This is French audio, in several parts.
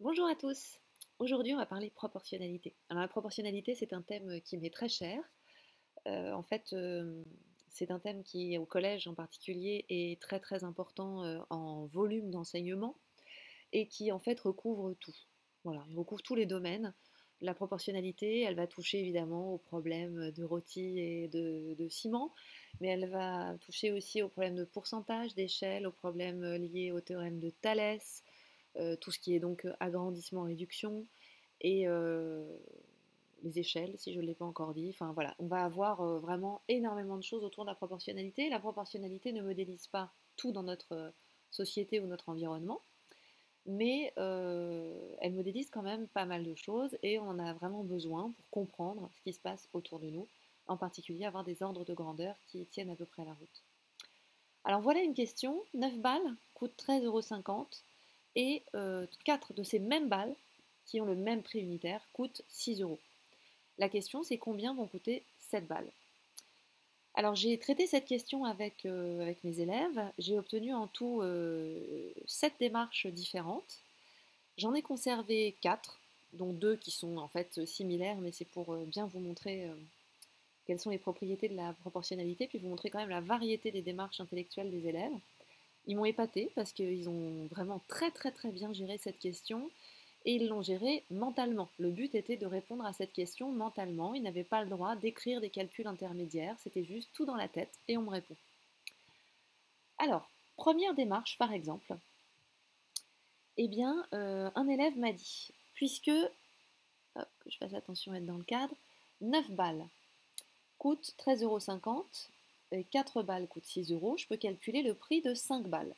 Bonjour à tous. Aujourd'hui, on va parler proportionnalité. Alors, la proportionnalité, c'est un thème qui m'est très cher. En fait, c'est un thème qui, au collège en particulier, est très très important en volume d'enseignement et qui, en fait, recouvre tout. Voilà, il recouvre tous les domaines. La proportionnalité, elle va toucher évidemment aux problèmes de rôti et de ciment, mais elle va toucher aussi aux problèmes de pourcentage, d'échelle, aux problèmes liés au théorème de Thalès, tout ce qui est donc agrandissement-réduction et les échelles, si je ne l'ai pas encore dit. Enfin voilà, on va avoir vraiment énormément de choses autour de la proportionnalité. La proportionnalité ne modélise pas tout dans notre société ou notre environnement, mais elle modélise quand même pas mal de choses et on en a vraiment besoin pour comprendre ce qui se passe autour de nous, en particulier avoir des ordres de grandeur qui tiennent à peu près la route. Alors voilà une question, 9 balles coûtent 13,50 € et 4 de ces mêmes balles, qui ont le même prix unitaire, coûtent 6 €. La question c'est combien vont coûter 7 balles. Alors j'ai traité cette question avec mes élèves, j'ai obtenu en tout 7 démarches différentes. J'en ai conservé 4, dont 2 qui sont en fait similaires, mais c'est pour bien vous montrer quelles sont les propriétés de la proportionnalité, puis vous montrer quand même la variété des démarches intellectuelles des élèves. Ils m'ont épaté parce qu'ils ont vraiment très très très bien géré cette question et ils l'ont gérée mentalement. Le but était de répondre à cette question mentalement. Ils n'avaient pas le droit d'écrire des calculs intermédiaires, c'était juste tout dans la tête et on me répond. Alors, première démarche par exemple, eh bien, un élève m'a dit, puisque, hop, que je fasse attention à être dans le cadre, 9 balles coûtent 13,50 € et 4 balles coûtent 6 €, je peux calculer le prix de 5 balles.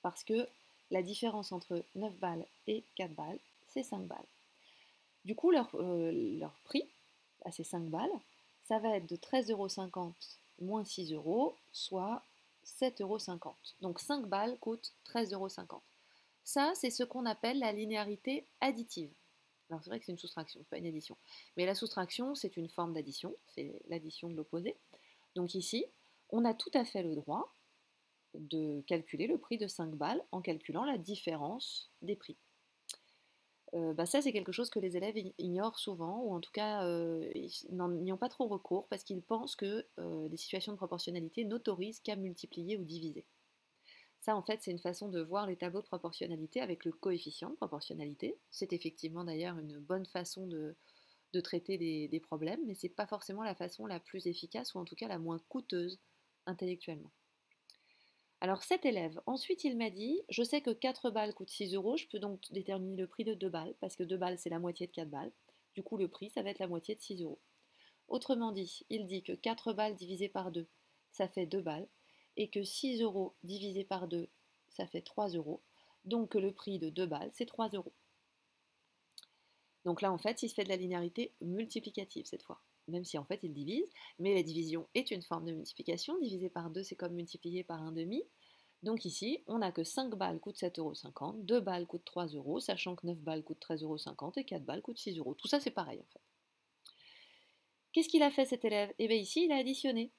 Parce que la différence entre 9 balles et 4 balles, c'est 5 balles. Du coup, leur prix, à ces 5 balles, ça va être de 13,50 € moins 6 €, soit 7,50 €. Donc 5 balles coûtent 13,50 €. Ça, c'est ce qu'on appelle la linéarité additive. Alors c'est vrai que c'est une soustraction, c'est pas une addition. Mais la soustraction, c'est une forme d'addition, c'est l'addition de l'opposé. Donc ici, on a tout à fait le droit de calculer le prix de 5 balles en calculant la différence des prix. Ça, c'est quelque chose que les élèves ignorent souvent, ou en tout cas, ils n'y ont pas trop recours parce qu'ils pensent que les situations de proportionnalité n'autorisent qu'à multiplier ou diviser. Ça, en fait, c'est une façon de voir les tableaux de proportionnalité avec le coefficient de proportionnalité. C'est effectivement d'ailleurs une bonne façon de traiter des problèmes, mais ce n'est pas forcément la façon la plus efficace ou en tout cas la moins coûteuse intellectuellement. Alors cet élève, ensuite il m'a dit, je sais que 4 balles coûtent 6 €, je peux donc déterminer le prix de 2 balles, parce que 2 balles c'est la moitié de 4 balles. Du coup le prix ça va être la moitié de 6 €. Autrement dit, il dit que 4 balles divisé par 2, ça fait 2 balles, et que 6 € divisé par 2, ça fait 3 €. Donc le prix de 2 balles, c'est 3 €. Donc là, en fait, il se fait de la linéarité multiplicative cette fois, même si en fait il divise, mais la division est une forme de multiplication. Diviser par 2, c'est comme multiplier par 1,5. Donc ici, on n'a que 5 balles coûtent 7,50 €, 2 balles coûtent 3 €, sachant que 9 balles coûtent 13,50 € et 4 balles coûtent 6 €. Tout ça, c'est pareil en fait. Qu'est-ce qu'il a fait cet élève? Eh bien ici, il a additionné.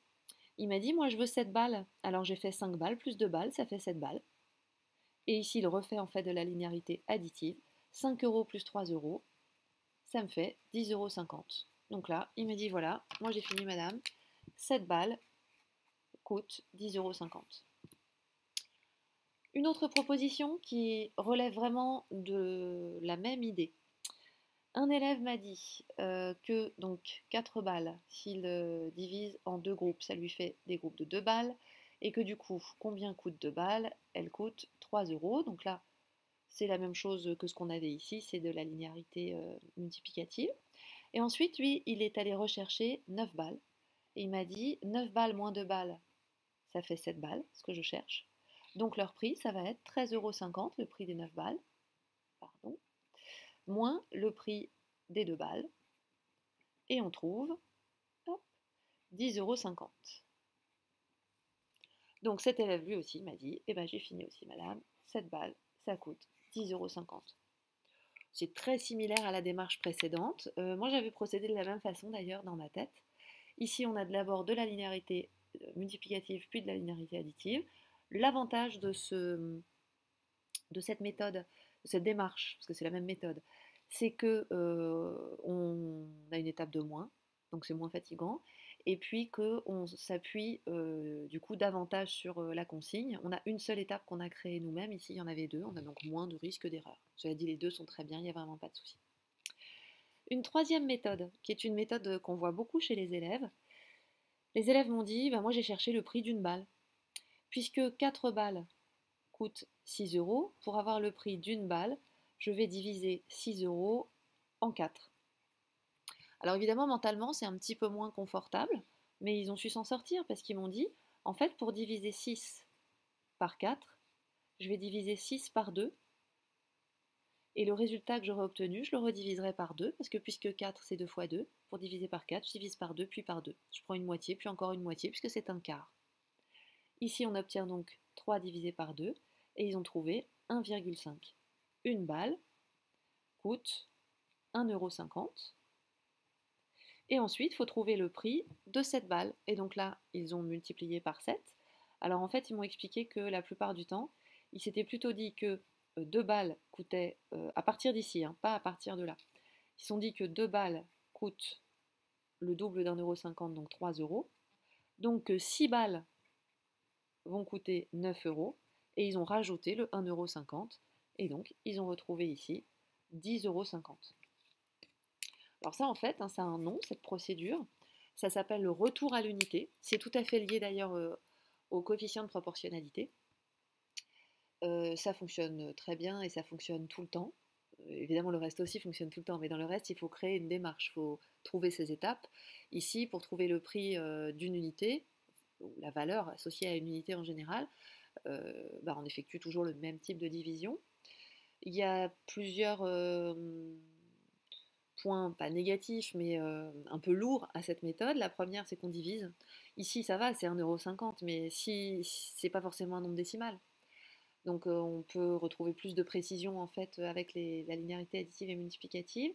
Il m'a dit, moi je veux 7 balles. Alors j'ai fait 5 balles plus 2 balles, ça fait 7 balles. Et ici, il refait en fait de la linéarité additive. 5 € plus 3 €, ça me fait 10,50 €. Donc là, il me dit, voilà, moi j'ai fini madame, 7 balles coûtent 10,50 €. Une autre proposition qui relève vraiment de la même idée. Un élève m'a dit que donc 4 balles, s'il divise en deux groupes, ça lui fait des groupes de 2 balles, et que du coup, combien coûte 2 balles? Elle coûte 3 €. Donc là, c'est la même chose que ce qu'on avait ici, c'est de la linéarité multiplicative. Et ensuite, lui, il est allé rechercher 9 balles. Et il m'a dit 9 balles moins 2 balles, ça fait 7 balles, ce que je cherche. Donc leur prix, ça va être 13,50 €, le prix des 9 balles, pardon, moins le prix des 2 balles. Et on trouve, hop, 10,50 €. Donc cet élève, lui aussi, m'a dit, eh ben j'ai fini aussi, madame, 7 balles, ça coûte 10,50 €. C'est très similaire à la démarche précédente. Moi, j'avais procédé de la même façon d'ailleurs dans ma tête. Ici, on a d'abord de la linéarité multiplicative puis de la linéarité additive. L'avantage de cette méthode, cette démarche, parce que c'est la même méthode, c'est que on a une étape de moins, donc c'est moins fatigant, et puis qu'on s'appuie du coup davantage sur la consigne. On a une seule étape qu'on a créée nous-mêmes, ici il y en avait deux, on a donc moins de risques d'erreur. Cela dit, les deux sont très bien, il n'y a vraiment pas de souci. Une troisième méthode, qui est une méthode qu'on voit beaucoup chez les élèves m'ont dit, bah, moi j'ai cherché le prix d'une balle, puisque 4 balles coûtent 6 euros, pour avoir le prix d'une balle, je vais diviser 6 euros en 4. Alors évidemment, mentalement, c'est un petit peu moins confortable, mais ils ont su s'en sortir parce qu'ils m'ont dit, en fait, pour diviser 6 par 4, je vais diviser 6 par 2, et le résultat que j'aurai obtenu, je le rediviserai par 2, parce que puisque 4 c'est 2 fois 2, pour diviser par 4, je divise par 2, puis par 2. Je prends une moitié, puis encore une moitié, puisque c'est un quart. Ici, on obtient donc 3 divisé par 2, et ils ont trouvé 1,5. Une balle coûte 1,50 €. Et ensuite, il faut trouver le prix de cette balle. Et donc là, ils ont multiplié par 7. Alors en fait, ils m'ont expliqué que la plupart du temps, ils s'étaient plutôt dit que 2 balles coûtaient, à partir d'ici, hein, pas à partir de là, ils se sont dit que 2 balles coûtent le double d'1,50 €, donc 3 euros. Donc 6 balles vont coûter 9 euros. Et ils ont rajouté le 1,50 €. Et donc, ils ont retrouvé ici 10,50 €. Alors ça, en fait, hein, ça a un nom, cette procédure. Ça s'appelle le retour à l'unité. C'est tout à fait lié d'ailleurs au coefficient de proportionnalité. Ça fonctionne très bien et ça fonctionne tout le temps. Évidemment, le reste aussi fonctionne tout le temps, mais dans le reste, il faut créer une démarche, il faut trouver ces étapes. Ici, pour trouver le prix d'une unité, ou la valeur associée à une unité en général, on effectue toujours le même type de division. Il y a plusieurs points, pas négatifs, mais un peu lourds à cette méthode. La première, c'est qu'on divise. Ici, ça va, c'est 1,50 €, mais si c'est pas forcément un nombre décimal. Donc on peut retrouver plus de précision en fait avec la linéarité additive et multiplicative.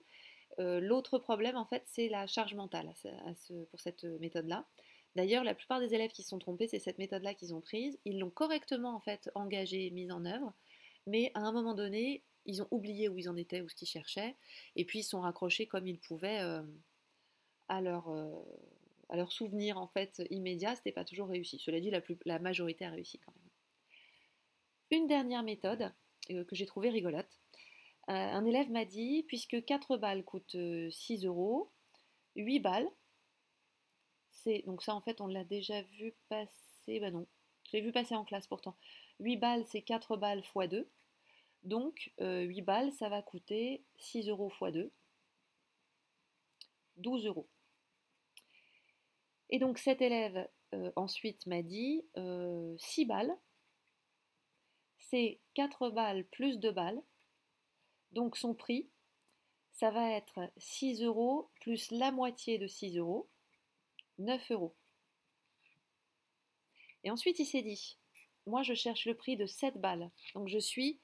L'autre problème en fait c'est la charge mentale pour cette méthode-là. D'ailleurs la plupart des élèves qui se sont trompés, c'est cette méthode-là qu'ils ont prise. Ils l'ont correctement en fait engagée et mise en œuvre, mais à un moment donné ils ont oublié où ils en étaient, où ce qu'ils cherchaient, et puis ils sont raccrochés comme ils pouvaient à leur, euh, à leur souvenir en fait immédiat. C'était pas toujours réussi. Cela dit, la majorité a réussi quand même. Une dernière méthode que j'ai trouvée rigolote. Un élève m'a dit, puisque 4 balles coûtent 6 euros, 8 balles, donc ça en fait on l'a déjà vu passer, bah non, je l'ai vu passer en classe pourtant. 8 balles c'est 4 balles fois 2, donc 8 balles ça va coûter 6 euros fois 2, 12 euros. Et donc cet élève ensuite m'a dit 6 balles, c'est 4 balles plus 2 balles, donc son prix, ça va être 6 euros plus la moitié de 6 euros, 9 euros. Et ensuite, il s'est dit, moi je cherche le prix de 7 balles, donc je suis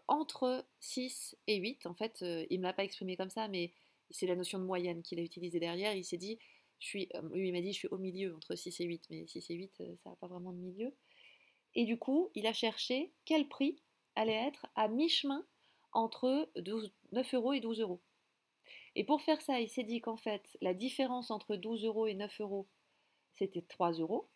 entre 6 et 8. En fait, il ne me l'a pas exprimé comme ça, mais c'est la notion de moyenne qu'il a utilisée derrière. Il s'est dit, lui il m'a dit, je suis au milieu entre 6 et 8, mais 6 et 8, ça n'a pas vraiment de milieu. Et du coup, il a cherché quel prix allait être à mi-chemin entre 9 euros et 12 euros. Et pour faire ça, il s'est dit qu'en fait, la différence entre 12 euros et 9 euros, c'était 3 euros,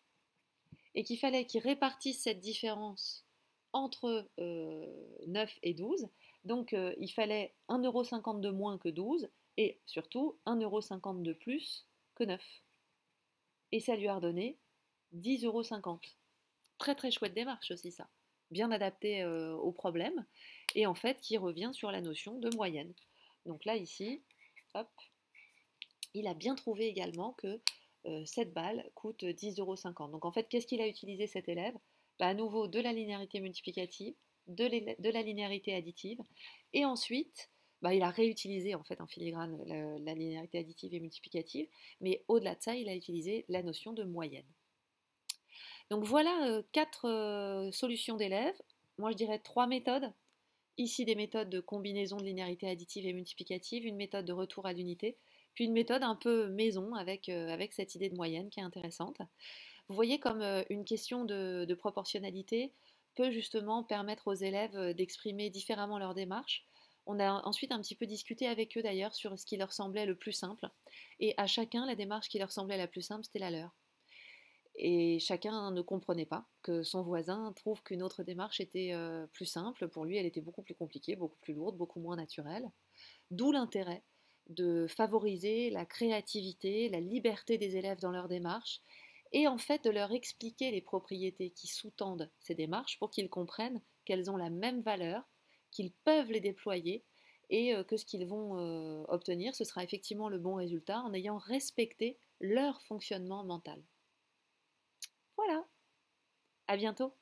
et qu'il fallait qu'il répartisse cette différence entre 9 et 12. Donc il fallait 1,50 € de moins que 12, et surtout 1,50 € de plus que 9. Et ça lui a redonné 10,50 €. Très très chouette démarche aussi ça, bien adapté au problème, et en fait qui revient sur la notion de moyenne. Donc là ici, hop, il a bien trouvé également que 7 balles coûte 10,50 €. Donc en fait, qu'est-ce qu'il a utilisé cet élève? À nouveau de la linéarité multiplicative, de la linéarité additive, et ensuite il a réutilisé en fait en filigrane la linéarité additive et multiplicative, mais au-delà de ça, il a utilisé la notion de moyenne. Donc voilà 4 solutions d'élèves. Moi je dirais 3 méthodes. Ici des méthodes de combinaison de linéarité additive et multiplicative, une méthode de retour à l'unité, puis une méthode un peu maison avec cette idée de moyenne qui est intéressante. Vous voyez comme une question de proportionnalité peut justement permettre aux élèves d'exprimer différemment leur démarche. On a ensuite un petit peu discuté avec eux d'ailleurs sur ce qui leur semblait le plus simple. Et à chacun, la démarche qui leur semblait la plus simple, c'était la leur. Et chacun ne comprenait pas que son voisin trouve qu'une autre démarche était plus simple. Pour lui, elle était beaucoup plus compliquée, beaucoup plus lourde, beaucoup moins naturelle. D'où l'intérêt de favoriser la créativité, la liberté des élèves dans leur démarche et en fait de leur expliquer les propriétés qui sous-tendent ces démarches pour qu'ils comprennent qu'elles ont la même valeur, qu'ils peuvent les déployer et que ce qu'ils vont obtenir, ce sera effectivement le bon résultat en ayant respecté leur fonctionnement mental. Voilà, à bientôt.